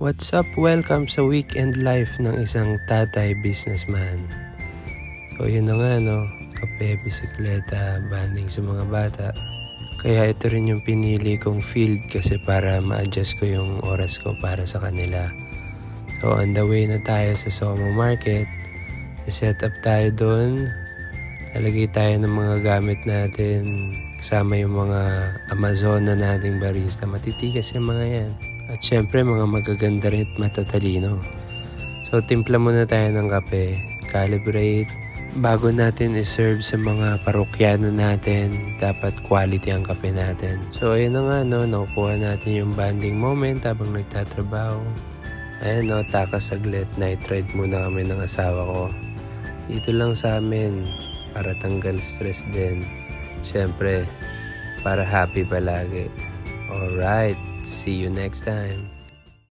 What's up? Welcome sa weekend life ng isang tatay businessman. So yun na nga no, kape, bisikleta, banding sa mga bata. Kaya ito rin yung pinili kong field kasi para ma-adjust ko yung oras ko para sa kanila. So on the way na tayo sa Somo Market, set up tayo doon. Lalagay tayo ng mga gamit natin kasama yung mga Amazon na nating barista. Matitigas yung mga yan. At syempre mga magaganda rin at matatalino. So timpla muna tayo ng kape, calibrate. Bago natin i-serve sa mga parokyano natin, dapat quality ang kape natin. So ayun na nga no, nakukuha natin yung bonding moment habang nagtatrabaho. Ayan no, takas saglit, night ride muna kami ng asawa ko. Dito lang sa amin, para tanggal stress din. Syempre, para happy palagi. Alright, see you next time.